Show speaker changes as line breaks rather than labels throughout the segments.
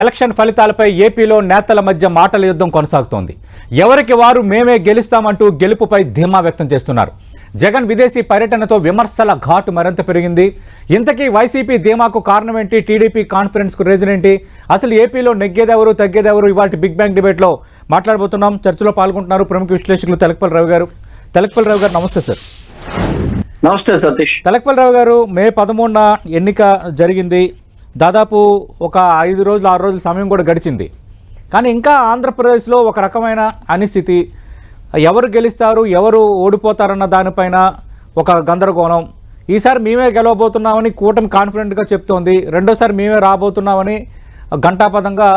Election ఫలితాలపై ఏపీలో నేతల మధ్య మాటల యుద్ధం కొనసాగుతోంది. ఎవరికి వారు మేమే గెలుస్తామంటూ గెలుపుపై ధీమా వ్యక్తం చేస్తున్నారు. జగన్ విదేశీ పర్యటనతో విమర్శల ఘాటు మరింత పెరిగింది. ఇంతకీ వైసీపీ ధీమాకు కారణం ఏంటి? టీడీపీ కాన్ఫరెన్స్ కు రీజన్ ఏంటి? అసలు ఏపీలో నెగ్గేదెవరు తగ్గేదెవరు? ఇవాళ బిగ్ బ్యాంగ్ డిబేట్ లో మాట్లాడబోతున్నాం. చర్చలో పాల్గొంటున్నారు ప్రముఖ విశ్లేషకులు తెలకపల్లి రావు గారు. తెలకపల్లి రావు గారు నమస్తే సార్.
నమస్తే సతీష్.
తెలకపల్లి రావు గారు, మే 13న ఎన్నిక జరిగింది. దాదాపు ఒక 5 రోజులు 6 రోజుల సమయం కూడా గడిచింది. కానీ ఇంకా ఆంధ్రప్రదేశ్లో ఒక రకమైన అనిశ్చితి, ఎవరు గెలుస్తారు ఎవరు ఓడిపోతారన్న దానిపైన ఒక గందరగోళం. ఈసారి మేమే గెలవబోతున్నామని కూటమి కాన్ఫిడెంట్గా చెప్తోంది. రెండోసారి మేమే రాబోతున్నామని ఘంటాపథంగా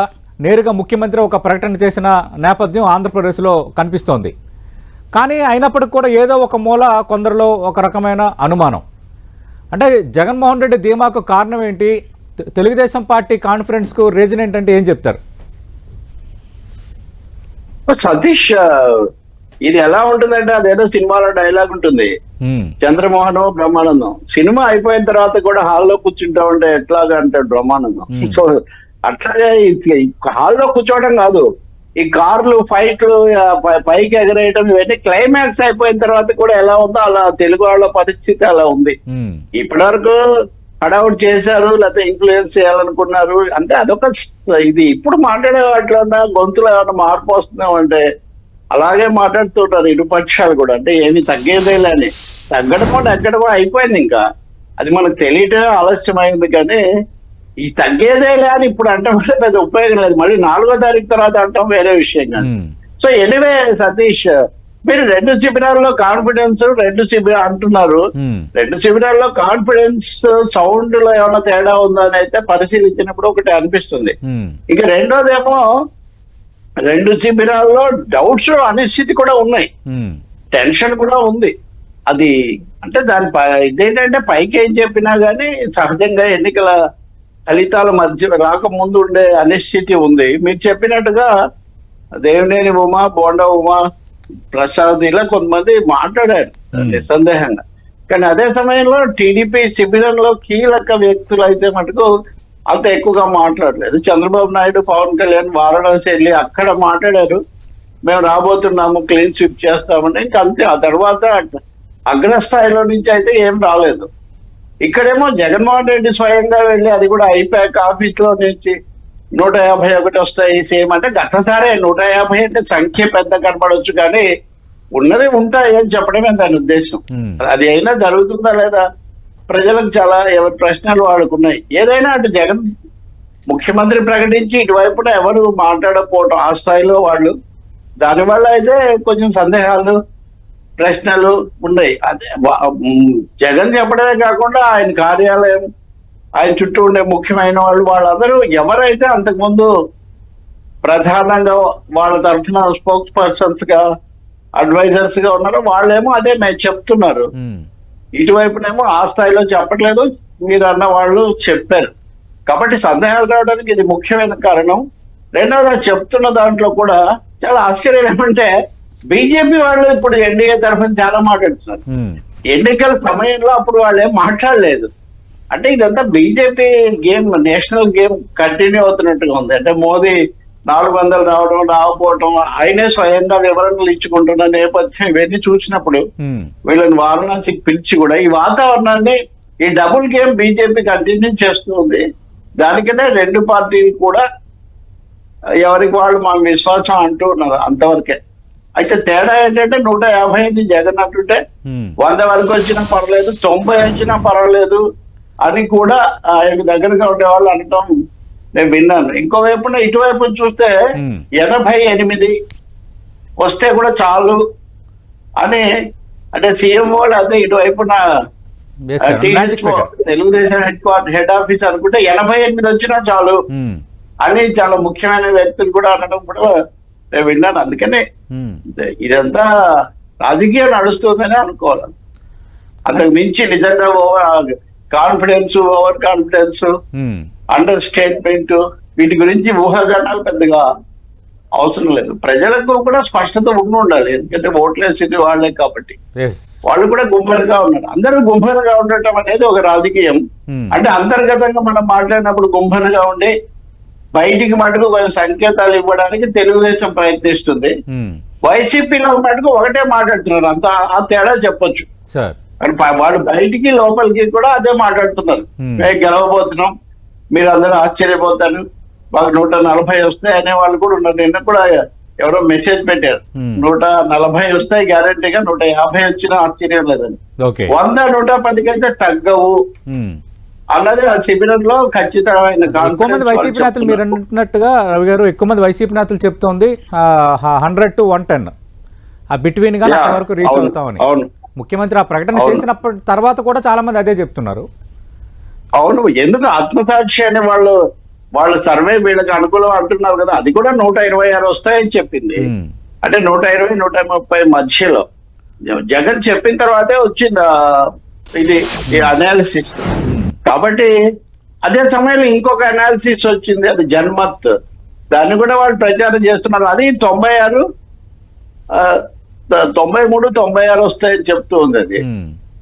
నేరుగా ముఖ్యమంత్రి ఒక ప్రకటన చేసిన నేపథ్యం ఆంధ్రప్రదేశ్లో కనిపిస్తోంది. కానీ అయినప్పటికీ కూడా ఏదో ఒక మూల కొందరిలో ఒక రకమైన అనుమానం. అంటే జగన్మోహన్ రెడ్డి ధీమాకు కారణం ఏంటి? తెలుగుదేశం పార్టీ కాన్ఫరెన్స్కు రీజన్ ఏంటంటే ఏం చెప్తారు?
సతీష్, ఇది ఎలా ఉంటుందంటే అదేదో సినిమాలో డైలాగ్ ఉంటుంది, చంద్రమోహన్ బ్రహ్మానందం. సినిమా అయిపోయిన తర్వాత కూడా హాల్లో కూర్చుంటా ఉంటే ఎట్లాగా అంటాడు బ్రహ్మానందం. సో అట్లాగే హాల్లో కూర్చోవడం కాదు, ఈ కార్లు ఫైట్లు పైకి ఎగరేయటం ఇవన్నీ క్లైమాక్స్ అయిపోయిన తర్వాత కూడా ఎలా ఉందో అలా తెలుగు వాళ్ళ పరిస్థితి అలా ఉంది. ఇప్పటివరకు హడావుడ్ చేశారు, లేకపోతే ఇన్ఫ్లుయెన్స్ చేయాలనుకున్నారు అంటే అదొక ఇది. ఇప్పుడు మాట్లాడే వాటిలో గొంతులో ఏమన్నా మార్పు వస్తున్నామంటే అలాగే మాట్లాడుతుంటారు ఇరు పక్షాలు కూడా. అంటే ఏమి తగ్గేదేలేని, ఎక్కడమో అయిపోయింది. ఇంకా అది మనకు తెలియటం ఆలస్యమైంది. కానీ ఈ తగ్గేదేలే అని ఇప్పుడు అంటే పెద్ద ఉపయోగం లేదు. మళ్ళీ 4వ తారీఖు తర్వాత అంటాం వేరే విషయం కాదు. సో ఎనివే సతీష్, మీరు 2 శిబిరాల్లో కాన్ఫిడెన్స్ 2 శిబిరాలు అంటున్నారు. 2 శిబిరాల్లో కాన్ఫిడెన్స్ సౌండ్ లో ఏమైనా తేడా ఉందని అయితే పరిశీలించినప్పుడు ఒకటి అనిపిస్తుంది. ఇక రెండోదేమో 2 శిబిరాల్లో డౌట్స్, అనిశ్చితి కూడా ఉన్నాయి, టెన్షన్ కూడా ఉంది. అది అంటే దాని ఇదేంటంటే పైకి ఏం చెప్పినా గానీ సహజంగా ఎన్నికల ఫలితాల మధ్య రాకముందు ఉండే అనిశ్చితి ఉంది. మీరు చెప్పినట్టుగా దేవినేని ఉమా, బోండా ఉమా, ప్రసాద్ ఇలా కొంతమంది మాట్లాడారు నిస్సందేహంగా. కానీ అదే సమయంలో టీడీపీ శిబిరంలో కీలక వ్యక్తులు అయితే మటుకు అంత ఎక్కువగా మాట్లాడలేదు. చంద్రబాబు నాయుడు, పవన్ కళ్యాణ్ వారణాసి వెళ్ళి అక్కడ మాట్లాడారు, మేము రాబోతున్నాము, క్లీన్ స్వీప్ చేస్తామని. ఇంకా అంతే. ఆ తర్వాత అగ్రస్థాయిలో నుంచి అయితే ఏం రాలేదు. ఇక్కడేమో జగన్మోహన్ రెడ్డి స్వయంగా వెళ్ళి, అది కూడా ఐపాక్ ఆఫీస్ లో నుంచి 151 వస్తాయి సేమ్. అంటే గతసారే 150 అంటే సంఖ్య పెద్ద కనపడవచ్చు, కానీ ఉన్నవి ఉంటాయి అని చెప్పడమే దాని ఉద్దేశం. అది అయినా జరుగుతుందా లేదా ప్రజలకు చాలా ఎవరి ప్రశ్నలు వాళ్ళకున్నాయి. ఏదైనా అటు జగన్ ముఖ్యమంత్రి ప్రకటించి ఇటువైపున ఎవరు మాట్లాడకపోవటం ఆ స్థాయిలో వాళ్ళు, దానివల్ల అయితే కొంచెం సందేహాలు, ప్రశ్నలు ఉన్నాయి. అదే జగన్ చెప్పడమే కాకుండా ఆయన కార్యాలయం, ఆయన చుట్టూ ఉండే ముఖ్యమైన వాళ్ళందరూ ఎవరైతే అంతకుముందు ప్రధానంగా వాళ్ళ తరఫున స్పోక్స్ పర్సన్స్ గా, అడ్వైజర్స్ గా ఉన్నారో వాళ్ళేమో అదే మేము చెప్తున్నారు. ఇటువైపునేమో ఆ స్థాయిలో చెప్పట్లేదు, మీరు అన్న వాళ్ళు చెప్పారు. కాబట్టి సందేహాలు రావడానికి ఇది ముఖ్యమైన కారణం. రెండవది చెప్తున్న దాంట్లో కూడా చాలా ఆశ్చర్యం ఏమంటే బీజేపీ వాళ్ళు ఇప్పుడు ఎన్డీఏ తరఫున చాలా మాట్లాడుతున్నారు. ఎన్నికల సమయంలో అప్పుడు వాళ్ళు ఏం మాట్లాడలేదు. అంటే ఇదంతా BJP game, national game continue అవుతున్నట్టుగా ఉంది. అంటే మోదీ 400 రావడం, రాకపోవడం, ఆయనే స్వయంగా వివరణలు ఇచ్చుకుంటున్న నేపథ్యం ఇవన్నీ చూసినప్పుడు వీళ్ళని వారణాసికి పిలిచి కూడా ఈ వాతావరణాన్ని, ఈ డబుల్ గేమ్ బీజేపీ కంటిన్యూ చేస్తుంది. దానికనే 2 పార్టీలు కూడా ఎవరికి వాళ్ళు మా విశ్వాసం అంటూ ఉన్నారు, అంతవరకే. అయితే తేడా ఏంటంటే 150 జగన్ అంటుంటే 100 వరకు వచ్చినా పర్లేదు, 90 వచ్చినా పర్వాలేదు అని కూడా ఆయన దగ్గరగా ఉండే వాళ్ళు అనటం నేను విన్నాను. ఇంకోవైపున ఇటువైపు చూస్తే 88 వస్తే కూడా చాలు అని, అంటే సీఎం వాళ్ళు అదే ఇటువైపున తెలుగుదేశం హెడ్ ఆఫీస్ అనుకుంటే 88 వచ్చినా చాలు అని చాలా ముఖ్యమైన వ్యక్తులు కూడా అనడం కూడా నేను విన్నాను. అందుకనే ఇదంతా రాజకీయం నడుస్తుందని అనుకోవాలి. అంతకు మించి నిజంగా confidence, over confidence, under statement, వీటి గురించి ఊహాగానాలు పెద్దగా అవసరం లేదు. ప్రజలకు కూడా స్పష్టత ఉండాలి, ఎందుకంటే ఓట్లేసింది వాళ్ళే కాబట్టి. వాళ్ళు కూడా గుంభలుగా ఉన్నారు. అందరూ గుంభలుగా ఉండటం అనేది ఒక రాజకీయం. అంటే అంతర్గతంగా మనం మాట్లాడినప్పుడు గుంభలుగా ఉండి బయటికి మటుకు కొంచెం సంకేతాలు ఇవ్వడానికి తెలుగుదేశం ప్రయత్నిస్తుంది. వైసీపీలో మటుకు ఒకటే మాట్లాడుతున్నారు, అంత ఆ తేడా చెప్పొచ్చు. వాళ్ళు బయటికి లోపలికి కూడా అదే మాట్లాడుతున్నారు. మేము గెలవబోతున్నాం, మీరు అందరూ ఆశ్చర్యపోతారు, మాకు 140 వస్తాయి అనే వాళ్ళు కూడా ఉన్నారు. నిన్న కూడా ఎవరో మెసేజ్ పెట్టారు, 140 వస్తాయి గ్యారంటీగా, 150 వచ్చినా ఆశ్చర్యం లేదని. 100, 110 అయితే తగ్గవు అన్నది ఆ శిబిరంలో ఖచ్చితమైన.
ఎక్కువ మంది వైసీపీ నేతలు మీరు అంటున్నట్టుగా రవి గారు, ఎక్కువ మంది వైసీపీ నేతలు చెప్తోంది 100 to 110 ఆ బిట్వీన్ గా వరకు రీచ్ అవుతామని. ముఖ్యమంత్రి ఆ ప్రకటన చేసినప్పటి తర్వాత కూడా చాలా మంది అదే చెప్తున్నారు.
అవును, ఎందుకు ఆత్మసాక్షి అనే వాళ్ళ సర్వే వీళ్ళకి అనుకూలం అంటున్నారు కదా, అది కూడా 126 వస్తాయని చెప్పింది. అంటే 120, 130 మధ్యలో జగన్ చెప్పిన తర్వాతే వచ్చింది ఇది ఈ అనాలిసిస్. కాబట్టి అదే సమయంలో ఇంకొక అనాలిసిస్ వచ్చింది, అది జన్మత్. దాన్ని కూడా వాళ్ళు ప్రచారం చేస్తున్నారు. అది 96, 93, 96 వస్తాయని చెప్తూ ఉంది అది.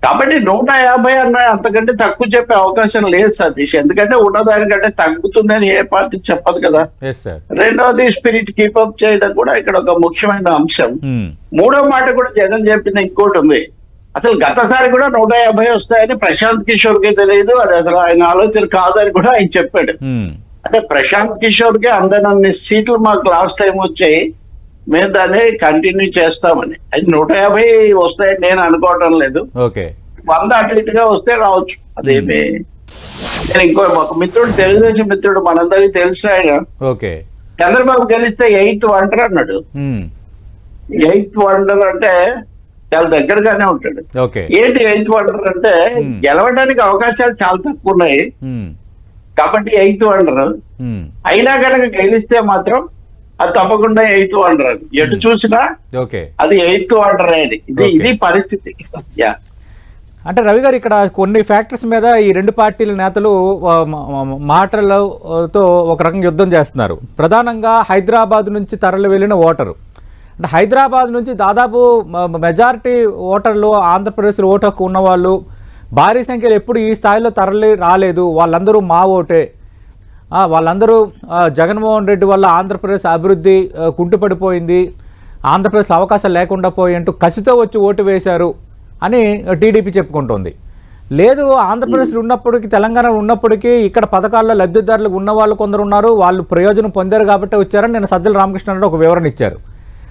కాబట్టి 150 అన్న అంతకంటే తక్కువ చెప్పే అవకాశం లేదు సతీష్, ఎందుకంటే ఉన్నదానికంటే తగ్గుతుందని ఏ పార్టీ చెప్పదు కదా. రెండవది స్పిరిట్ కీపప్ చేయడం కూడా ఇక్కడ ఒక ముఖ్యమైన అంశం. మూడో మాట కూడా జగన్ చెప్పింది ఇంకోటి ఉంది, అసలు గతసారి కూడా 150 వస్తాయని ప్రశాంత్ కిషోర్ కి తెలియదు, అది అసలు ఆయన ఆలోచన కాదని కూడా ఆయన చెప్పాడు. అంటే ప్రశాంత్ కిషోర్ కి అందనన్ని సీట్లు మాకు లాస్ట్ టైం వచ్చాయి, మేము దాన్ని కంటిన్యూ చేస్తామని. అది 150 వస్తాయని నేను అనుకోవటం లేదు, 100 అటు ఇటుగా వస్తే రావచ్చు. అదేమి నేను ఇంకో ఒక మిత్రుడు, తెలుగుదేశం మిత్రుడు మనందరికీ తెలిసిన ఆయన, చంద్రబాబు గెలిస్తే 8th వండర్ అన్నాడు. 8th వండర్ అంటే చాలా దగ్గరగానే ఉంటాడు. ఏంటి 8th వండర్ అంటే, గెలవడానికి అవకాశాలు చాలా తక్కువ ఉన్నాయి కాబట్టి 8th వండర్. అయినా కనుక గెలిస్తే మాత్రం అది తప్పకుండా 8th వండర్. ఎటు చూసినా అది 8th వండర్ అయ్యేది. ఇది పరిస్థితి.
అంటే రవి గారు, ఇక్కడ కొన్ని ఫ్యాక్టర్స్ మీద ఈ రెండు పార్టీల నేతలు మాటలతో ఒక రకంగా యుద్ధం చేస్తున్నారు. ప్రధానంగా హైదరాబాద్ నుంచి తరలి వెళ్ళిన ఓటరు, అంటే హైదరాబాద్ నుంచి దాదాపు మెజారిటీ ఓటర్లు ఆంధ్రప్రదేశ్లో ఓటు హక్కు ఉన్నవాళ్ళు భారీ సంఖ్యలో ఎప్పుడు ఈ స్థాయిలో తరలి రాలేదు. వాళ్ళందరూ మా ఓటే, వాళ్ళందరూ జగన్మోహన్ రెడ్డి వల్ల ఆంధ్రప్రదేశ్ అభివృద్ధి కుంటుపడిపోయింది, ఆంధ్రప్రదేశ్ అవకాశాలు లేకుండా పోయి అంటూ కసితో వచ్చి ఓటు వేశారు అని టీడీపీ చెప్పుకుంటోంది. లేదు, ఆంధ్రప్రదేశ్లో ఉన్నప్పటికీ, తెలంగాణలో ఉన్నప్పటికీ ఇక్కడ పథకాల్లో లబ్ధిదారులు ఉన్న వాళ్ళు కొందరు ఉన్నారు, వాళ్ళు ప్రయోజనం పొందారు కాబట్టి వచ్చారని నేను సజ్జల రామకృష్ణారెడ్డి ఒక వివరణ ఇచ్చారు.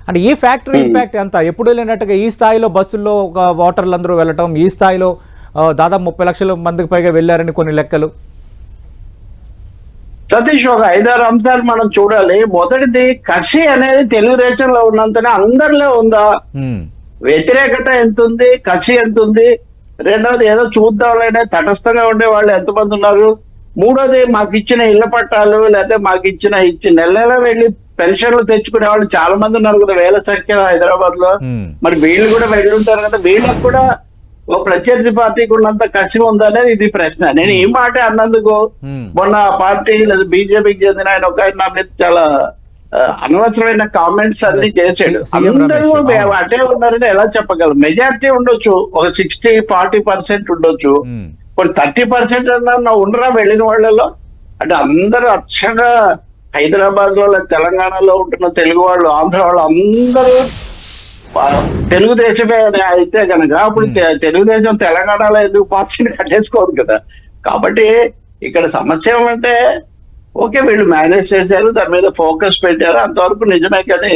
అంటే ఈ ఫ్యాక్టరీ ఇంపాక్ట్ ఎంత? ఎప్పుడు వెళ్ళినట్టుగా ఈ స్థాయిలో బస్సుల్లో ఒక ఓటర్లు అందరూ వెళ్ళటం, ఈ స్థాయిలో దాదాపు 30 లక్షల మందికి పైగా వెళ్ళారని కొన్ని లెక్కలు.
సతీష్, ఒక 5-6 అంశాలు మనం చూడాలి. మొదటిది, కసి అనేది తెలుగుదేశంలో ఉన్నంతనే అందరిలో ఉందా? వ్యతిరేకత ఎంత ఉంది, కసి ఎంత ఉంది? రెండవది, ఏదో చూద్దాంలేనే తటస్థంగా ఉండే వాళ్ళు ఎంతమంది ఉన్నారు? మూడోది, మాకు ఇచ్చిన ఇళ్ల పట్టాలు, లేకపోతే మాకు ఇచ్చిన నెల నెల వెళ్ళి పెన్షన్లు తెచ్చుకునే వాళ్ళు చాలా మంది ఉన్నారు కదా, వేల సంఖ్యలో హైదరాబాద్ లో. మరి వీళ్ళు కూడా వెళ్ళి ఉంటారు కదా, వీళ్ళకి కూడా ఓ ప్రత్యర్థి పార్టీకి ఉన్నంత కసి ఉందనేది ఇది ప్రశ్న. నేను ఈ మాట అన్నందుకు మొన్న పార్టీ లేదా బీజేపీకి చెందిన ఆయన ఒక ఆయన నా మీద చాలా అనవసరమైన కామెంట్స్ అన్ని చేసాడు. అందరూ అటే ఉన్నారని ఎలా చెప్పగలరు? మెజారిటీ ఉండొచ్చు, ఒక 60-40% ఉండొచ్చు, కొన్ని 30% అన్నా ఉండరా వెళ్ళిన వాళ్ళలో? అంటే అందరూ అచ్చంగా హైదరాబాద్ లో, తెలంగాణలో ఉంటున్న తెలుగు వాళ్ళు, ఆంధ్ర వాళ్ళు అందరూ తెలుగుదేశమే అయితే కనుక అప్పుడు తెలుగుదేశం తెలంగాణలో ఎందుకు పార్టీని కట్టేసుకోదు కదా. కాబట్టి ఇక్కడ సమస్య ఏమంటే, ఓకే వీళ్ళు మేనేజ్ చేశారు, దాని మీద ఫోకస్ పెట్టారు, అంతవరకు నిజమే. కానీ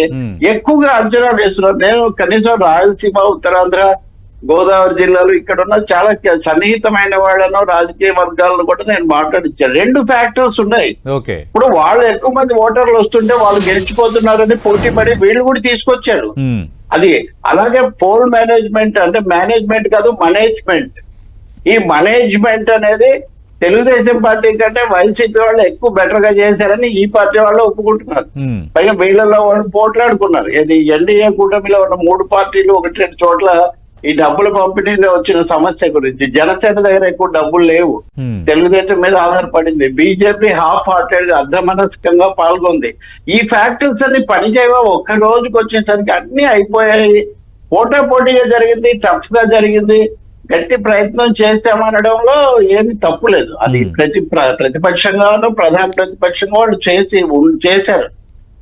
ఎక్కువగా అంచనా వేస్తున్నారు. నేను కనీసం రాయలసీమ, ఉత్తరాంధ్ర, గోదావరి జిల్లాలు ఇక్కడ ఉన్న చాలా సన్నిహితమైన వాళ్ళను, రాజకీయ వర్గాలను కూడా నేను మాట్లాడించాను. 2 ఫ్యాక్టర్స్ ఉన్నాయి. ఇప్పుడు వాళ్ళు ఎక్కువ మంది ఓటర్లు వస్తుంటే వాళ్ళు గెలిచిపోతున్నారని పోటీ పడి వీళ్ళు కూడా తీసుకొచ్చారు. అది అలాగే పోల్ మేనేజ్మెంట్, అంటే మేనేజ్మెంట్ కాదు మేనేజ్మెంట్. ఈ మేనేజ్మెంట్ అనేది తెలుగుదేశం పార్టీ కంటే వైసీపీ వాళ్ళు ఎక్కువ బెటర్ గా చేశారని ఈ పార్టీ వాళ్ళు ఒప్పుకుంటున్నారు. పైగా వీళ్ళలో వాళ్ళు పోట్లాడుకున్నారు. ఇది ఎన్డీఏ కూటమిలో ఉన్న 3 పార్టీలు 1-2 చోట్ల ఈ డబ్బుల పంపిణీలో వచ్చిన సమస్య గురించి. జనసేన దగ్గర ఎక్కువ డబ్బులు లేవు, తెలుగుదేశం మీద ఆధారపడింది. బీజేపీ హాఫ్ హార్టెడ్ గా అర్ధమనస్కంగా పాల్గొంది. ఈ ఫ్యాక్టర్స్ అన్ని పనిచేయవా? ఒక్క రోజుకి వచ్చేసరికి అన్ని అయిపోయాయి. పోటాపోటీగా జరిగింది, టఫ్ గా జరిగింది. గట్టి ప్రయత్నం చేస్తామనడంలో ఏమి తప్పు లేదు. అది ప్రతిపక్షంగాను ప్రధాన ప్రతిపక్షంగా వాళ్ళు చేశారు.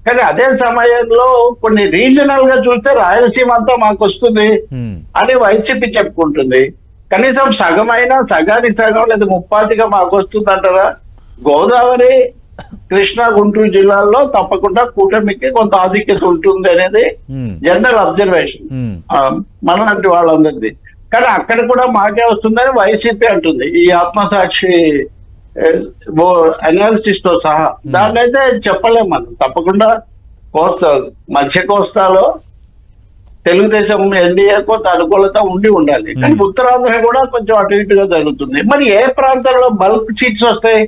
కానీ అదే సమయంలో కొన్ని రీజనల్ గా చూస్తే రాయలసీమ అంతా మాకు వస్తుంది అని వైసీపీ చెప్పుకుంటుంది. కనీసం సగమైనా సగానికి సగం లేదా ముప్పాతిగా మాకు వస్తుంది అంటారా? గోదావరి, కృష్ణా, గుంటూరు జిల్లాల్లో తప్పకుండా కూటమికి కొంత ఆధిక్యత ఉంటుంది అనేది జనరల్ అబ్జర్వేషన్ మనలాంటి వాళ్ళందరిది. కానీ అక్కడ కూడా మాకే వస్తుందని వైసీపీ అంటుంది ఈ ఆత్మసాక్షి అనాలిసిస్ తో సహా. దాన్ని అయితే చెప్పలేము మనం. తప్పకుండా మధ్య కోస్తాలో తెలుగుదేశం ఎన్డీఏ కొంత అనుకూలత ఉండాలి. కానీ ఉత్తరాంధ్ర కూడా కొంచెం అటు ఇటుగా జరుగుతుంది. మరి ఏ ప్రాంతంలో బల్క్ సీట్స్ వస్తాయి?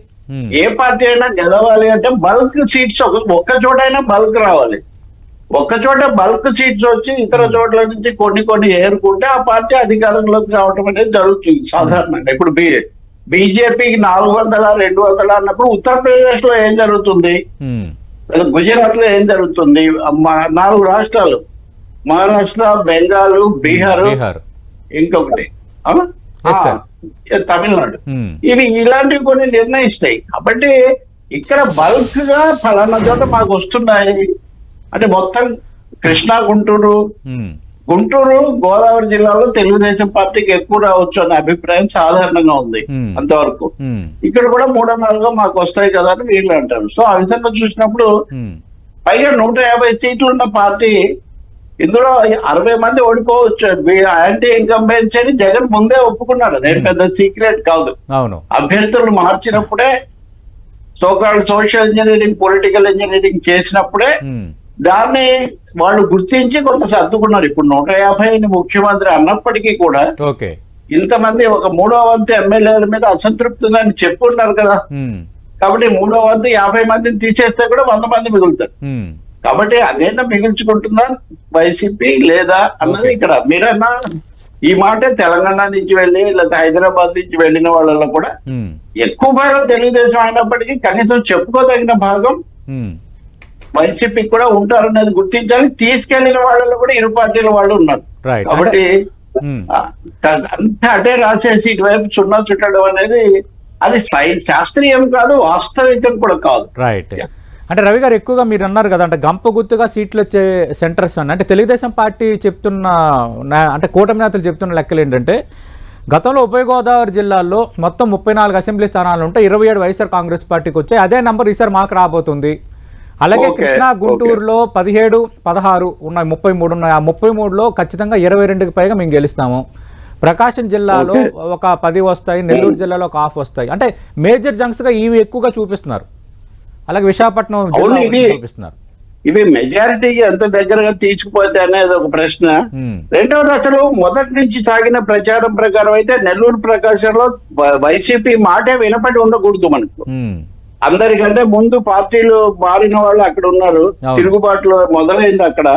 ఏ పార్టీ అయినా గెలవాలి అంటే బల్క్ సీట్స్ ఒక్క చోటైనా బల్క్ రావాలి. ఒక్క చోట బల్క్ సీట్స్ వచ్చి ఇతర చోట్ల నుంచి కొన్ని ఏరుకుంటే ఆ పార్టీ అధికారంలోకి రావడం అనేది జరుగుతుంది సాధారణంగా. ఇప్పుడు బీజేపీకి 400, 200 అన్నప్పుడు ఉత్తరప్రదేశ్ లో ఏం జరుగుతుంది, గుజరాత్ లో ఏం జరుగుతుంది? 4 రాష్ట్రాలు, మహారాష్ట్ర, బెంగాల్, బీహార్, ఇంకొకటి తమిళనాడు. ఇవి ఇలాంటివి కొన్ని నిర్ణయిస్తాయి. కాబట్టి ఇక్కడ బల్క్ గా ఫలానా చోట మాకు వస్తున్నాయి అంటే మొత్తం కృష్ణా, గుంటూరు, గోదావరి జిల్లాలో తెలుగుదేశం పార్టీకి ఎక్కువ రావచ్చు అనే అభిప్రాయం సాధారణంగా ఉంది అంతవరకు. ఇక్కడ కూడా 300గా మాకు వస్తాయి కదా అని వీళ్ళు అంటారు. సో ఆ విధంగా చూసినప్పుడు పైగా 150 సీట్లు ఉన్న పార్టీ ఇందులో 60 మంది ఓడిపోవచ్చు. యాంటీ ఇన్కంబెన్సీ అని జగన్ ముందే ఒప్పుకున్నాడు. అదే పెద్ద సీక్రెట్ కాదు. అభ్యర్థులు మార్చినప్పుడే so called social engineering, political engineering చేసినప్పుడే దాన్ని వాళ్ళు గుర్తించి కొంత సర్దుకున్నారు. ఇప్పుడు 150 ముఖ్యమంత్రి అన్నప్పటికీ కూడా ఇంతమంది ఒక 3వ వంతు ఎమ్మెల్యేల మీద అసంతృప్తి ఉందని చెప్పున్నారు కదా. కాబట్టి 3వ వంతు 50 మందిని తీసేస్తే కూడా 100 మంది మిగులుతారు. కాబట్టి అదేనా మిగిల్చుకుంటుందా వైసీపీ లేదా అన్నది ఇక్కడ. మీరన్నా ఈ మాట తెలంగాణ నుంచి వెళ్ళి లేదా హైదరాబాద్ నుంచి వెళ్ళిన వాళ్ళలో కూడా ఎక్కువ భాగం తెలుగుదేశం అయినప్పటికీ కనీసం చెప్పుకోదగిన భాగం వైసీపీ కూడా ఉంటారనేది గుర్తించాలి. తీసుకెళ్లిన వాళ్ళలో కూడా ఇరు పార్టీల వాళ్ళు ఉన్నారు. కాబట్టి అంతా అటే రాసేసి ఇటువైపు సున్నా చుట్టడం అనేది అది శాస్త్రీయం కాదు, వాస్తవికం కూడా కాదు.
రైట్. అంటే రవి గారు ఎక్కువగా మీరు అన్నారు కదా, అంటే గంప గుర్తుగా సీట్లు వచ్చే సెంటర్స్ అని, అంటే తెలుగుదేశం పార్టీ చెప్తున్న అంటే కూటమి నేతలు చెప్తున్న లెక్కలు ఏంటంటే గతంలో ఉభయ గోదావరి జిల్లాల్లో మొత్తం 34 అసెంబ్లీ స్థానాలు ఉంటే 27 వైఎస్ఆర్ కాంగ్రెస్ పార్టీకి వచ్చాయి. అదే నంబర్ ఈసారి మాకు రాబోతుంది. అలాగే కృష్ణా, గుంటూరులో 17, 16 ఉన్నాయి, 33 ఉన్నాయి. ఆ 33లో ఖచ్చితంగా 22కి పైగా మేము గెలుస్తాము. ప్రకాశం జిల్లాలో ఒక 10 వస్తాయి, నెల్లూరు జిల్లాలో ఒక 1/2 వస్తాయి. అంటే మేజర్ జంక్స్ గా ఇవి ఎక్కువగా చూపిస్తున్నారు. అలాగే విశాఖపట్నం చూపిస్తున్నారు.
ఇవి మెజారిటీకి ఎంత దగ్గరగా తీసుకుపోతే అనేది ఒక ప్రశ్న. రెండవది, అసలు మొదటి నుంచి సాగిన ప్రచారం ప్రకారం అయితే నెల్లూరు, ప్రకాశంలో వైసీపీ మాటే వినపడి ఉండకూడదు మనకు. అందరికంటే ముందు పార్టీలు మారిన వాళ్ళు అక్కడ ఉన్నారు. తిరుగుబాటులో మొదలైంది అక్కడ.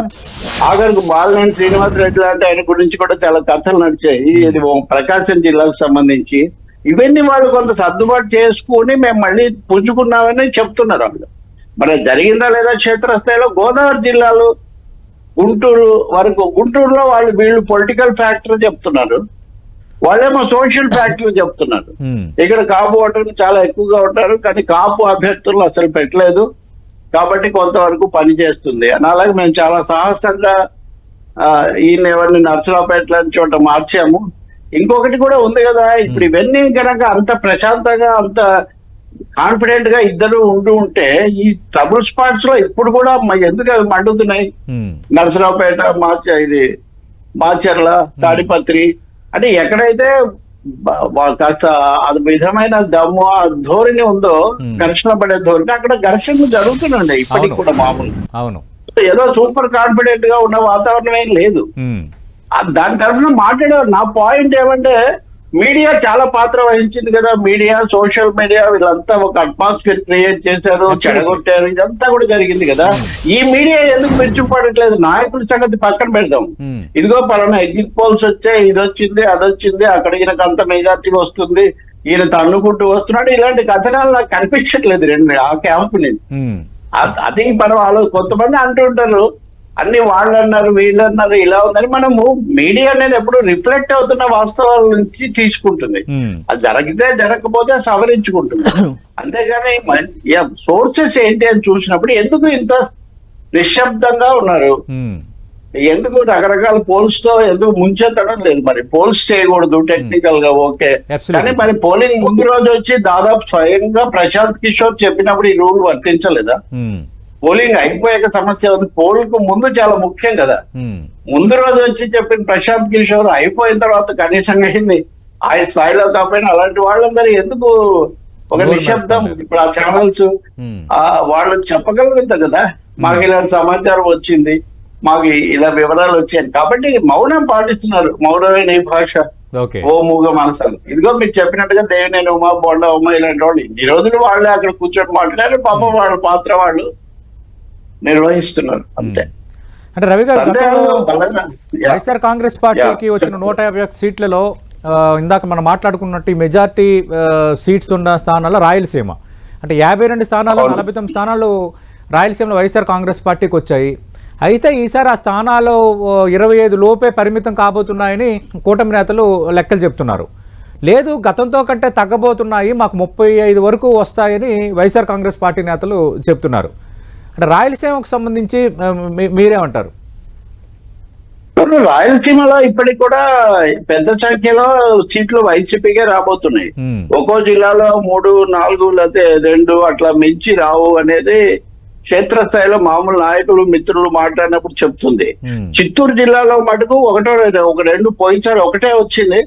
ఆఖరికి బాలినేని శ్రీనివాసరెడ్డి లాంటి ఆయన గురించి కూడా చాలా కథలు నడిచాయి. ఇది ప్రకాశం జిల్లాకు సంబంధించి. ఇవన్నీ వాళ్ళు కొంత సర్దుబాటు చేసుకుని మేము మళ్ళీ పుంజుకున్నామని చెప్తున్నారు వాళ్ళు. మరి జరిగిందా లేదా క్షేత్రస్థాయిలో? గోదావరి జిల్లాలో గుంటూరు వరకు, గుంటూరులో వీళ్ళు పొలిటికల్ ఫ్యాక్టర్ చెప్తున్నారు, వాళ్ళేమో సోషల్ ఫ్యాక్టర్ చెప్తున్నారు. ఇక్కడ కాపు ఓటర్లు చాలా ఎక్కువగా ఉంటారు, కానీ కాపు అభ్యర్థులు అసలు పెట్టలేదు. కాబట్టి కొంతవరకు పనిచేస్తుంది అని. అలాగే మేము చాలా సాహసంగా ఈయన ఎవరిని నర్సరావుపేట లాంటి చోట మార్చాము. ఇంకొకటి కూడా ఉంది కదా, ఇప్పుడు ఇవన్నీ కనుక అంత ప్రశాంతంగా అంత కాన్ఫిడెంట్ గా ఇద్దరు ఉంటే ఈ ట్రబుల్ స్పాట్స్ లో ఇప్పుడు కూడా ఎందుకు అవి మండుతున్నాయి? నర్సరావుపేట, మాచర్ల, తాడిపత్రి అంటే ఎక్కడైతే కాస్త అది విధమైన దమ్ము, ఆ ధోరణి ఉందో, ఘర్షణ పడే ధోరణి, అక్కడ ఘర్షణలు జరుగుతున్నాయి ఇప్పటికి కూడా మామూలు. అవును, ఏదో సూపర్ కాన్ఫిడెంట్ గా ఉన్న వాతావరణం ఏం లేదు. దాని తరఫున మాట్లాడారు. నా పాయింట్ ఏమంటే మీడియా చాలా పాత్ర వహించింది కదా. మీడియా, సోషల్ మీడియా వీళ్ళంతా ఒక అట్మాస్ఫియర్ క్రియేట్ చేశారు, చెడగొట్టారు. ఇదంతా కూడా జరిగింది కదా. ఈ మీడియా ఎందుకు మెచ్చుకోవట్లేదు? నాయకుల సంగతి పక్కన పెడదాం. ఇదిగో పలానా ఎగ్జిట్ పోల్స్ వచ్చాయి, ఇది వచ్చింది, అది వచ్చింది, అక్కడ ఈయనకు అంత మెజార్టీ వస్తుంది, ఈయన తన్నుకుంటూ వస్తున్నాడు, ఇలాంటి కథనాలు నాకు కనిపించట్లేదు ఆ క్యాంప్ నుంచి. అది మనం కొంతమంది అంటుంటారు అన్ని వాళ్ళు అన్నారు వీళ్ళు అన్నారు ఇలా ఉందని మనము మీడియా అనేది ఎప్పుడు రిఫ్లెక్ట్ అవుతున్న వాస్తవాల నుంచి తీసుకుంటుంది. అది జరిగితే జరగకపోతే సవరించుకుంటుంది. అంతేగాని సోర్సెస్ ఏంటి అని చూసినప్పుడు ఎందుకు ఇంత నిశ్శబ్దంగా ఉన్నారు, ఎందుకు రకరకాల పోల్స్ తో ఎందుకు ముంచెత్తడం లేదు? మరి పోల్స్ చేయకూడదు టెక్నికల్ గా ఓకే, కానీ మరి పోలింగ్ ముందు రోజు వచ్చి దాదాపు స్వయంగా ప్రశాంత్ కిషోర్ చెప్పినప్పుడు ఈ రూల్ వర్తించలేదా? పోలింగ్ అయిపోయాక సమస్య ఉంది, పోల్ కు ముందు చాలా ముఖ్యం కదా. ముందు రోజు వచ్చి చెప్పిన ప్రశాంత్ కిషోర్ అయిపోయిన తర్వాత కనీసం అయింది ఆ స్థాయిలో కాకపోయినా అలాంటి వాళ్ళందరూ ఎందుకు ఒక నిశ్శబ్దం? ఇప్పుడు ఆ ఛానల్స్ వాళ్ళు చెప్పగలుగుతారు కదా, మాకు ఇలాంటి సమాచారం వచ్చింది, మాకు ఇలా వివరాలు వచ్చాయి కాబట్టి మౌనం పాటిస్తున్నారు. మౌనమైన ఈ భాష ఓ మూగ మనసాలు. ఇదిగో మీరు చెప్పినట్టుగా దేవినేని ఉమా, బొండా ఉమా ఇలాంటి వాళ్ళు ఇన్ని రోజులు వాళ్ళే అక్కడ కూర్చొని మాట్లాడారు. పాపం వాళ్ళ పాత్ర వాళ్ళు నిర్వహిస్తున్నారు అంతే.
అంటే రవి గారు, వైఎస్ఆర్ కాంగ్రెస్ పార్టీకి వచ్చిన 151 సీట్లలో ఇందాక మనం మాట్లాడుకున్నట్టు మెజార్టీ సీట్స్ ఉన్న స్థానాల్లో రాయలసీమ అంటే 52 స్థానాలు, 49 స్థానాలు రాయలసీమలో వైఎస్ఆర్ కాంగ్రెస్ పార్టీకి వచ్చాయి. అయితే ఈసారి ఆ స్థానాలు 25 లోపే పరిమితం కాబోతున్నాయని కూటమి నేతలు లెక్కలు చెప్తున్నారు. లేదు, గతంతో కంటే తగ్గబోతున్నాయి, మాకు 35 వరకు వస్తాయని వైఎస్ఆర్ కాంగ్రెస్ పార్టీ నేతలు చెప్తున్నారు. అంటే రాయలసీమకు సంబంధించి మీరేమంటారు?
రాయలసీమలో ఇప్పటికి కూడా పెద్ద సంఖ్యలో సీట్లు వైసీపీకే రాబోతున్నాయి. ఒక్కో జిల్లాలో 3, 4 లేకపోతే 2 అట్లా మించి రావు అనేది క్షేత్రస్థాయిలో మామూలు నాయకులు మిత్రులు మాట్లాడినప్పుడు చెప్తుంది. చిత్తూరు జిల్లాలో మటుకు ఒక 2 పోయినసారి ఒకటే వచ్చింది,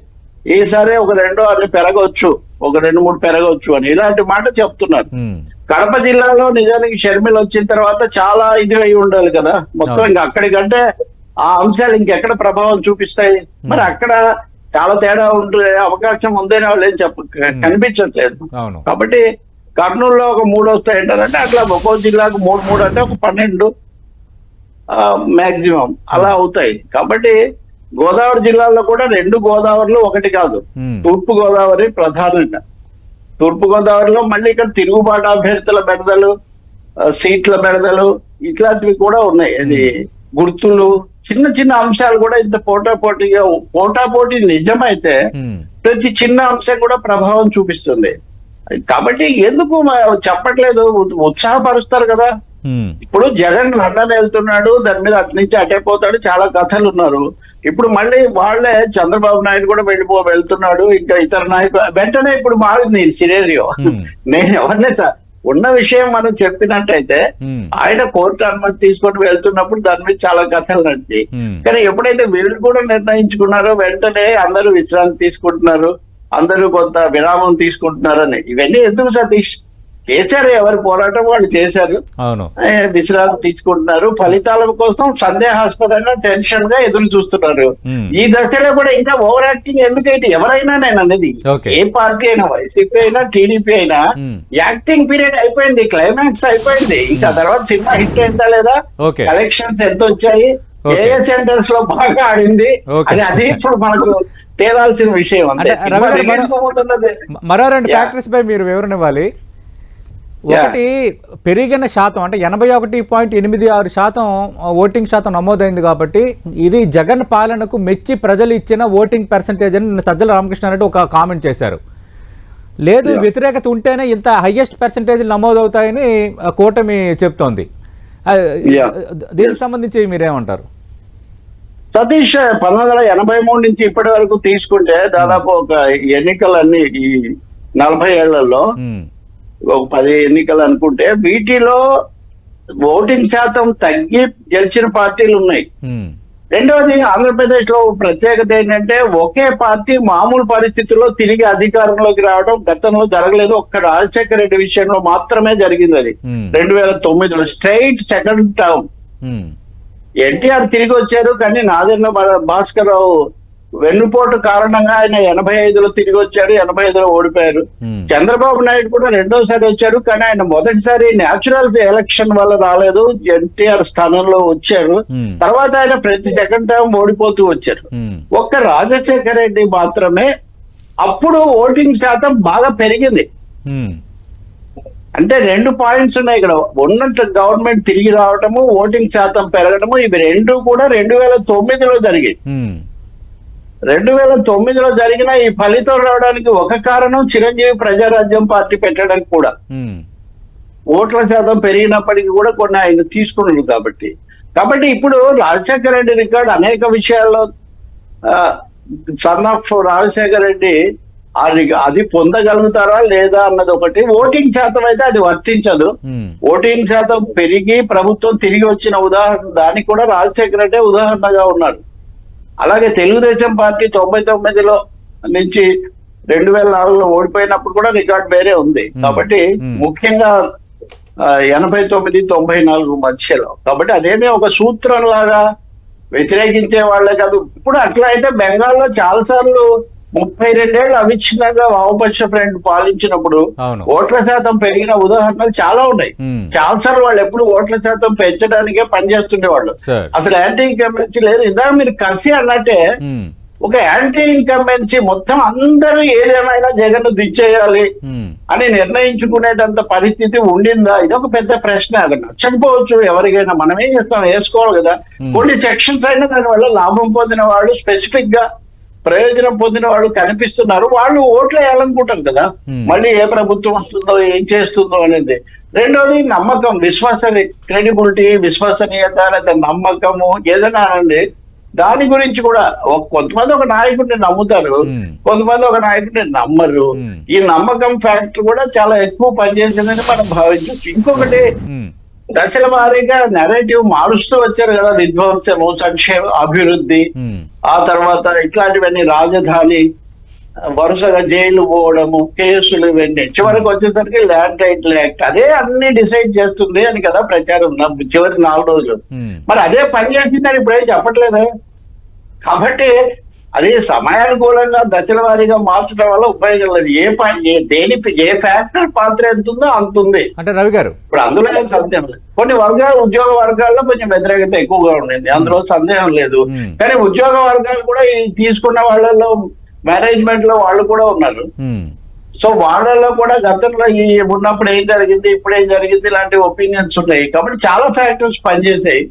ఈసారి ఒక 2 అన్ని పెరగవచ్చు, ఒక 2-3 పెరగవచ్చు అని ఇలాంటి మాట చెప్తున్నారు. కడప జిల్లాలో నిజానికి షర్మిల వచ్చిన తర్వాత చాలా ఇది అయి ఉండాలి కదా మొత్తం, ఇంకా అక్కడికంటే ఆ అంశాలు ఇంకెక్కడ ప్రభావం చూపిస్తాయి? మరి అక్కడ చాలా తేడా ఉండే అవకాశం ఉందని వాళ్ళు ఏం కనిపించట్లేదు. కాబట్టి కర్నూలులో ఒక 3 వస్తాయంటారంటే అట్లా ఒక్కో జిల్లాకు 3 అంటే ఒక 12 మాక్సిమం అలా అవుతాయి. కాబట్టి గోదావరి జిల్లాలో కూడా 2 గోదావరిలో ఒకటి కాదు, తూర్పు గోదావరి ప్రధానంగా. తూర్పు గోదావరిలో మళ్ళీ ఇక్కడ తిరుగుబాటు అభ్యర్థుల బెడదలు, సీట్ల బెడదలు ఇట్లాంటివి కూడా ఉన్నాయి. అది గుర్తులు, చిన్న చిన్న అంశాలు కూడా ఇంత పోటాపోటీ నిజమైతే ప్రతి చిన్న అంశం కూడా ప్రభావం చూపిస్తుంది. కాబట్టి ఎందుకు చెప్పట్లేదు? ఉత్సాహపరుస్తారు కదా. ఇప్పుడు జగన్ లండన్ వెళ్తున్నాడు, దాని మీద అటు నుంచి అటైపోతాడు, చాలా కథలు ఉన్నారు. ఇప్పుడు మళ్ళీ వాళ్ళే చంద్రబాబు నాయుడు కూడా వెళ్తున్నాడు, ఇంకా ఇతర నాయకులు వెంటనే ఇప్పుడు మారింది సినేరియో. నేను ఎవరినే ఉన్న విషయం మనం చెప్పినట్టయితే ఆయన కోర్టు అనుమతి తీసుకొని వెళ్తున్నప్పుడు దాని మీద చాలా కథలు నడిచి, కానీ ఎప్పుడైతే వీళ్ళు కూడా నిర్ణయించుకున్నారో వెంటనే అందరూ విశ్రాంతి తీసుకుంటున్నారు, అందరూ కొంత విరామం తీసుకుంటున్నారని. ఇవన్నీ ఎందుకు సతీష్? చేశారు, ఎవరి పోరాటం వాళ్ళు చేశారు, విశ్రాంతి తీసుకుంటున్నారు, ఫలితాల కోసం సందేహాస్పదంగా టెన్షన్ గా ఎదురు చూస్తున్నారు. ఈ దశలో కూడా ఇంకా ఓవర్ యాక్టింగ్ ఎందుకంటే ఎవరైనా నేను అనేది ఏ పార్టీ అయినా, వైసీపీ అయినా టీడీపీ అయినా యాక్టింగ్ పీరియడ్ అయిపోయింది, క్లైమాక్స్ అయిపోయింది. ఇంకా తర్వాత సినిమా హిట్ అయిందా లేదా, కలెక్షన్స్ ఎంత వచ్చాయి, ఏ సెంటర్స్ లో బాగా ఆడింది, అది ఇప్పుడు మనకు తేలాల్సిన విషయం.
మరో 2 ఫ్యాక్టర్స్ పై మీరు వివరణ ఇవ్వాలి. ఒకటి, పెరిగిన శాతం అంటే 81.86% ఓటింగ్ శాతం నమోదైంది కాబట్టి ఇది జగన్ పాలనకు మెచ్చి ప్రజలు ఇచ్చిన ఓటింగ్ పర్సంటేజ్ అని నిన్న సజ్జల రామకృష్ణారెడ్డి ఒక కామెంట్ చేశారు. లేదు, వ్యతిరేకత ఉంటేనే ఇంత హైయెస్ట్ పర్సంటేజ్ నమోదవుతాయని కూటమి చెప్తోంది. దీనికి సంబంధించి మీరేమంటారు?
సతీష్, 1983 నుంచి ఇప్పటి వరకు తీసుకుంటే దాదాపు ఒక ఎన్నికలన్నీ ఈ 40 ఏళ్లలో ఒక 10 ఎన్నికలు అనుకుంటే వీటిలో ఓటింగ్ శాతం తగ్గి గెలిచిన పార్టీలు ఉన్నాయి. రెండవది, ఆంధ్రప్రదేశ్ లో ప్రత్యేకత ఏంటంటే ఒకే పార్టీ మామూలు పరిస్థితుల్లో తిరిగి అధికారంలోకి రావడం గతంలో జరగలేదు. ఒక్క రాజశేఖర రెడ్డి విషయంలో మాత్రమే జరిగింది. అది 2009లో స్ట్రైట్ సెకండ్ టర్మ్. ఎన్టీఆర్ తిరిగి వచ్చారు, కానీ నాదెండ్ల భాస్కర్ రావు వెన్నుపోటు కారణంగా ఆయన 85లో తిరిగి వచ్చారు, 85లో ఓడిపోయారు. చంద్రబాబు నాయుడు కూడా 2వసారి వచ్చారు, కానీ ఆయన మొదటిసారి న్యాచురల్ ఎలక్షన్ వల్ల రాలేదు, ఎన్టీఆర్ స్థానంలో వచ్చారు. తర్వాత ఆయన ప్రతి సెకండ్ టర్మ్ ఓడిపోతూ వచ్చారు. ఒక్క రాజశేఖర రెడ్డి మాత్రమే అప్పుడు ఓటింగ్ శాతం బాగా పెరిగింది. అంటే 2 పాయింట్స్ ఉన్నాయి ఇక్కడ. ఉన్నట్టు గవర్నమెంట్ తిరిగి రావటము, ఓటింగ్ శాతం పెరగడము, ఇవి రెండు కూడా 2009లో జరిగాయి. 2009లో జరిగిన ఈ ఫలితం రావడానికి ఒక కారణం చిరంజీవి ప్రజారాజ్యం పార్టీ పెట్టడానికి కూడా. ఓట్ల శాతం పెరిగినప్పటికీ కూడా కొన్ని ఆయన తీసుకున్నాడు కాబట్టి ఇప్పుడు రాజశేఖర రెడ్డి రికార్డు అనేక విషయాల్లో సన్ ఆఫ్ రాజశేఖర రెడ్డి అది పొందగలుగుతారా లేదా అన్నది ఒకటి. ఓటింగ్ శాతం అయితే అది వర్తించదు. ఓటింగ్ శాతం పెరిగి ప్రభుత్వం తిరిగి వచ్చిన ఉదాహరణ దానికి కూడా రాజశేఖర రెడ్డి ఉదాహరణగా ఉన్నారు. అలాగే తెలుగుదేశం పార్టీ 99లో నుంచి 2004లో ఓడిపోయినప్పుడు కూడా రికార్డు వేరే ఉంది. కాబట్టి ముఖ్యంగా 89, 94 మధ్యలో. కాబట్టి అదేమీ ఒక సూత్రం లాగా వ్యతిరేకించే వాళ్ళే కాదు. ఇప్పుడు అట్లా అయితే బెంగాల్లో చాలా సార్లు 32 ఏళ్ళు అవిచ్ఛిన్నంగా వామపక్ష ఫ్రంట్ పాలించినప్పుడు ఓట్ల శాతం పెరిగిన ఉదాహరణలు చాలా ఉన్నాయి. చాలా సార్లు వాళ్ళు ఎప్పుడు ఓట్ల శాతం పెంచడానికే పనిచేస్తుండేవాళ్ళు. అసలు యాంటీ ఇన్కంబెన్సీ లేదు. ఇందాక మీరు కలిసి అన్నట్టే ఒక యాంటీ ఇన్కంబెన్సీ మొత్తం అందరూ ఏదేమైనా జగన్ దించేయాలి అని నిర్ణయించుకునేటంత పరిస్థితి ఉండిందా? ఇదొక పెద్ద ప్రశ్న. అది నచ్చకపోవచ్చు ఎవరికైనా, మనం ఏం చేస్తాం, వేసుకోవాలి కదా. కొన్ని సెక్షన్స్ అయినా దానివల్ల లాభం పొందిన వాళ్ళు, స్పెసిఫిక్ గా ప్రయోజనం పొందిన వాళ్ళు కనిపిస్తున్నారు. వాళ్ళు ఓట్లు వేయాలనుకుంటారు కదా, మళ్ళీ ఏ ప్రభుత్వం వస్తుందో ఏం చేస్తుందో అనేది. రెండోది నమ్మకం, క్రెడిబిలిటీ, విశ్వసనీయత, లేదా నమ్మకము ఏదైనా అనండి. దాని గురించి కూడా కొంతమంది ఒక నాయకుడిని నమ్ముతారు, కొంతమంది ఒక నాయకుడిని నమ్మరు. ఈ నమ్మకం ఫ్యాక్టర్ కూడా చాలా ఎక్కువ పనిచేసిందని మనం భావించవచ్చు. ఇంకొకటి, దశల వారీగా నెరేటివ్ మారుస్తూ వచ్చారు కదా. విధ్వంసము, సంక్షేమ, అభివృద్ధి, ఆ తర్వాత ఇట్లాంటివన్నీ, రాజధాని, వరుసగా జైలు పోవడము, కేసులు, ఇవన్నీ చివరికి వచ్చేసరికి ల్యాండ్ టైటిల్ యాక్ట్ అదే అన్ని డిసైడ్ చేస్తుంది అని కదా ప్రచారం చివరి 4 రోజులు. మరి అదే పని చేసిందని ఇప్పుడేం చెప్పట్లేదా? కాబట్టి అది సమయానుకూలంగా దశల వారీగా మార్చడం వల్ల ఉపయోగం లేదు. ఏ ఫ్యాక్టర్ పాత్ర ఎంత ఉందో అంత ఉంది
అంటే రవి గారు.
ఇప్పుడు అందులో ఏం సందేహం లేదు. కొన్ని వర్గాలు, ఉద్యోగ వర్గాల్లో కొంచెం వ్యతిరేకత ఎక్కువగా ఉండింది, అందులో సందేహం లేదు. కానీ ఉద్యోగ వర్గాలు కూడా తీసుకున్న వాళ్ళలో మేనేజ్మెంట్ లో వాళ్ళు కూడా ఉన్నారు. సో వాళ్ళలో కూడా గతంలో ఈ ఉన్నప్పుడు ఏం జరిగింది, ఇప్పుడు ఏం జరిగింది, ఇలాంటి ఒపీనియన్స్ ఉన్నాయి. కాబట్టి చాలా ఫ్యాక్టర్స్ పనిచేసాయి,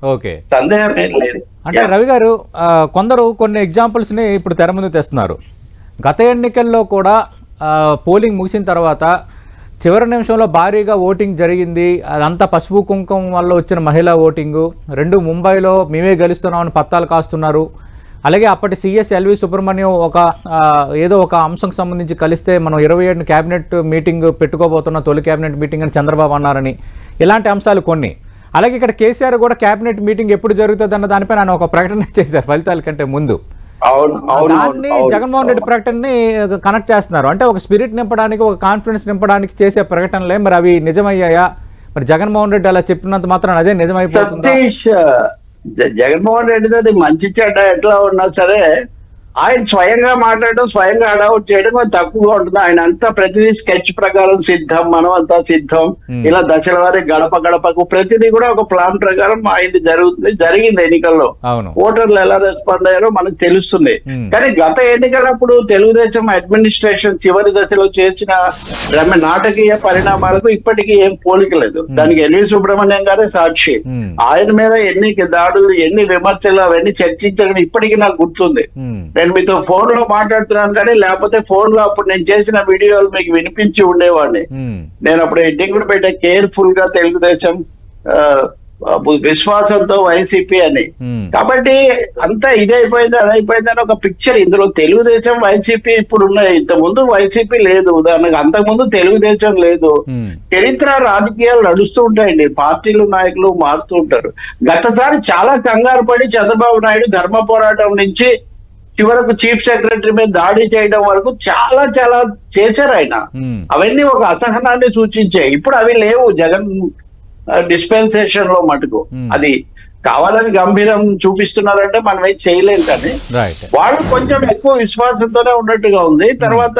సందేహం ఏం లేదు.
అంటే రవి గారు, కొందరు కొన్ని ఎగ్జాంపుల్స్ ని ఇప్పుడు తెర ముందు తెస్తున్నారు. గత ఎన్నికల్లో కూడా పోలింగ్ ముగిసిన తర్వాత చివరి నిమిషంలో భారీగా ఓటింగ్ జరిగింది. అదంతా పసుపు కుంకుమ వల్ల వచ్చిన మహిళా ఓటింగు. 2 ముంబైలో మేమే గెలుస్తున్నామని పత్తాలు కాస్తున్నారు. అలాగే అప్పటి సిఎస్ ఎల్వి సుబ్రహ్మణ్యం ఏదో ఒక అంశం సంబంధించి కలిస్తే మనం 27 క్యాబినెట్ మీటింగ్ పెట్టుకోబోతున్న తొలి క్యాబినెట్ మీటింగ్ అని చంద్రబాబు అన్నారని, ఇలాంటి అంశాలు కొన్ని. అలాగే ఇక్కడ కేసీఆర్ కూడా క్యాబినెట్ మీటింగ్ ఎప్పుడు జరుగుతుంది అన్న దానిపై ఆయన ఒక ప్రకటన చేశారు ఫలితాల కంటే ముందు. దాన్ని జగన్మోహన్ రెడ్డి ప్రకటనని కనెక్ట్ చేస్తున్నారు. అంటే ఒక స్పిరిట్ నింపడానికి, ఒక కాన్ఫిడెన్స్ నింపడానికి చేసే ప్రకటనలే. మరి అవి నిజమయ్యాయా? మరి జగన్మోహన్ రెడ్డి అలా చెప్పినంత మాత్రం అదే నిజమైపోతుందా?
జగన్మోహన్ రెడ్డిది అది మంచి చెడ్డ ఎట్లా ఉన్నా సరే, ఆయన స్వయంగా మాట్లాడడం, స్వయంగా అడౌట్ చేయడం కొంచెం తక్కువగా ఉంటుంది. ఆయన అంతా ప్రతిదీ స్కెచ్ ప్రకారం సిద్ధం, మనం అంతా సిద్ధం, ఇలా దశల వారి గడప గడపకు ప్రతిదీ కూడా ఒక ప్లాన్ ప్రకారం ఆయనది జరిగింది ఎన్నికల్లో. ఓటర్లు ఎలా రెస్పాండ్ అయ్యారో మనకు తెలుస్తుంది. కానీ గత ఎన్నికలప్పుడు తెలుగుదేశం అడ్మినిస్ట్రేషన్ చివరి దశలో చేసిన నాటకీయ పరిణామాలకు ఇప్పటికీ ఏం పోలిక లేదు. దానికి ఎల్వి సుబ్రహ్మణ్యం గారే సాక్షి. ఆయన మీద ఎన్ని దాడులు, ఎన్ని విమర్శలు, అవన్నీ చర్చించడం ఇప్పటికీ నాకు గుర్తుంది. నేను మీతో ఫోన్ లో మాట్లాడుతున్నాను కానీ, లేకపోతే ఫోన్ లో అప్పుడు నేను చేసిన వీడియోలు మీకు వినిపించి ఉండేవాడిని. నేను అప్పుడు హెడ్డింగ్ కూడా పెట్టా, కేర్ఫుల్ గా తెలుగుదేశం విశ్వాసంతో వైసీపీ అని. కాబట్టి అంతా ఇదైపోయింది అదైపోయింది అని ఒక పిక్చర్. ఇందులో తెలుగుదేశం వైసీపీ ఇప్పుడు ఉన్నాయి. ఇంతకుముందు వైసీపీ లేదు, ఉదాహరణకు అంతకుముందు తెలుగుదేశం లేదు. చరిత్ర, రాజకీయాలు నడుస్తూ ఉంటాయండి, పార్టీలు నాయకులు మారుతూ ఉంటారు. గతసారి చాలా కంగారు పడి చంద్రబాబు నాయుడు ధర్మ పోరాటం నుంచి చివరకు చీఫ్ సెక్రటరీ మీద దాడి చేయడం వరకు చాలా చాలా చేశారు ఆయన. అవన్నీ ఒక అసహనాన్ని సూచించాయి. ఇప్పుడు అవి లేవు జగన్ డిస్పెన్సేషన్ లో మటుకు. అది కావాలని గంభీరం చూపిస్తున్నారంటే మనం ఏం చేయలేం. కానీ వాళ్ళు కొంచెం ఎక్కువ విశ్వాసంతోనే ఉన్నట్టుగా ఉంది. తర్వాత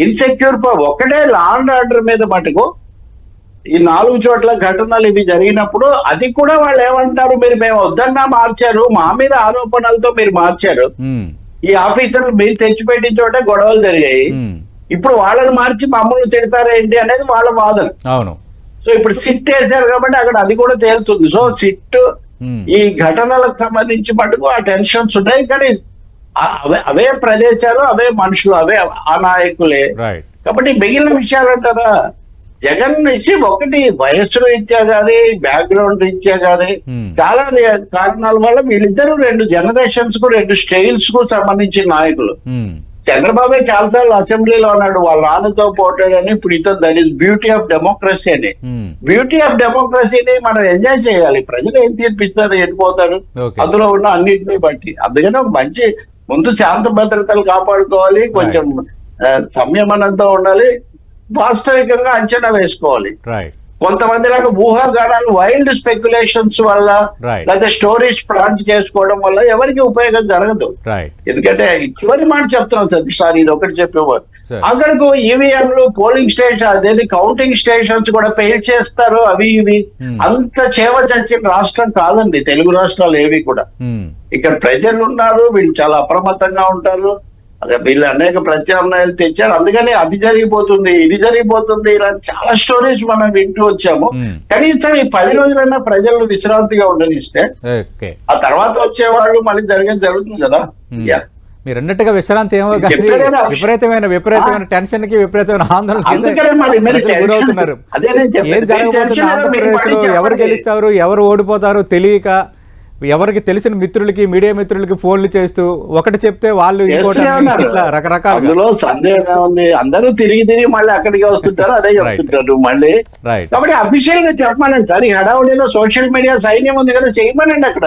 ఇన్సెక్యూర్ ఒకటే లా అండ్ ఆర్డర్ మీద మటుకు ఈ 4 చోట్ల ఘటనలు ఇవి జరిగినప్పుడు అది కూడా వాళ్ళు ఏమంటారు, మేము వద్దన్నా మార్చారు, మా మీద ఆరోపణలతో మీరు మార్చారు, ఈ ఆఫీసర్లు మీరు తెచ్చిపెట్టిన చోట గొడవలు జరిగాయి, ఇప్పుడు వాళ్ళని మార్చి మమ్మల్ని తిడతారేంటి అనేది వాళ్ళ వాదన. సో ఇప్పుడు సిట్ వేశారు కాబట్టి అక్కడ అది కూడా తేలుతుంది. సో సిట్ ఈ ఘటనలకు సంబంధించి మటుకు ఆ టెన్షన్స్ ఉన్నాయి, కానీ అవే ప్రదేశాలు, అవే మనుషులు, అవే ఆ నాయకులే. కాబట్టి మిగిలిన విషయాలు అంటారా, జగన్ నుంచి ఒకటి వయస్సు రీత్యా కానీ, బ్యాక్గ్రౌండ్ రీత్యా కానీ చాలా కారణాల వల్ల వీళ్ళిద్దరూ 2 జనరేషన్స్ కు 2 స్టైల్స్ కు సంబంధించిన నాయకులు. చంద్రబాబే చాలాసార్లు అసెంబ్లీలో అన్నాడు వాళ్ళ నాన్నతో పోటాడని. ఇప్పుడు ఇతను that is beauty of democracy అని. బ్యూటీ ఆఫ్ డెమోక్రసీని మనం ఎంజాయ్ చేయాలి. ప్రజలు ఏం తీర్పిస్తారు, వెళ్ళిపోతారు అందులో ఉన్న అన్నింటినీ బట్టి. అందుకని మంచి ముందు శాంత భద్రతలు కాపాడుకోవాలి, కొంచెం సంయమనంతో ఉండాలి, వాస్తవికంగా అంచనా వేసుకోవాలి. కొంతమంది లాగా ఊహాగానాలు, వైల్డ్ స్పెక్యులేషన్స్ వల్ల లేదా స్టోరీస్ ప్లాంట్ చేసుకోవడం వల్ల ఎవరికి ఉపయోగం జరగదు. ఎందుకంటే చివరి మాట చెప్తున్నాం సతీష్ సార్, ఇది ఒకటి చెప్పేవారు. అక్కడకు ఈవీఎంలు, పోలింగ్ స్టేషన్, అదేది కౌంటింగ్ స్టేషన్స్ కూడా పెయిల్ చేస్తారు, అవి ఇవి. అంత చేవ చచ్చిన రాష్ట్రం కాదండి తెలుగు రాష్ట్రాలు ఏవి కూడా. ఇక్కడ ప్రజలు ఉన్నారు, వీళ్ళు చాలా అప్రమత్తంగా ఉంటారు. అదే వీళ్ళు అనేక ప్రత్యామ్నాయాలు తెచ్చారు. అందుకని అది జరిగిపోతుంది, ఇది జరిగిపోతుంది, ఇలాంటి చాలా స్టోరీస్ మనం వింటూ వచ్చాము. కనీసం ఈ 10 రోజులైనా ప్రజలు విశ్రాంతిగా ఉండనిస్తే ఆ తర్వాత వచ్చేవాళ్ళు మళ్ళీ జరుగుతుంది కదా.
మీరు అన్నట్టుగా విశ్రాంతి ఏమో విపరీతమైన టెన్షన్ కి, విపరీతమైన ఆందోళన గురవుతున్నారు. ఏం జరగబోతుంది ఆంధ్రప్రదేశ్ లో, ఎవరు గెలుస్తారు ఎవరు ఓడిపోతారో తెలియక, ఎవరికి తెలిసిన మిత్రులకి, మీడియా మిత్రులకి ఫోన్లు చేస్తూ ఒకటి చెప్తే వాళ్ళు ఇంకోటి ఇట్లా రకరకాల.
అందులో సందేహం ఉంది, అందరూ తిరిగి మళ్ళీ అక్కడికి వస్తుంటారు, అదే చెప్తుంటారు మళ్ళీ. కాబట్టి అఫీషియల్ గా చెప్పమనండి సార్. ఈ హడావుడిలో సోషల్ మీడియా సైన్యం ఉంది కదా, చేయమనండి అక్కడ.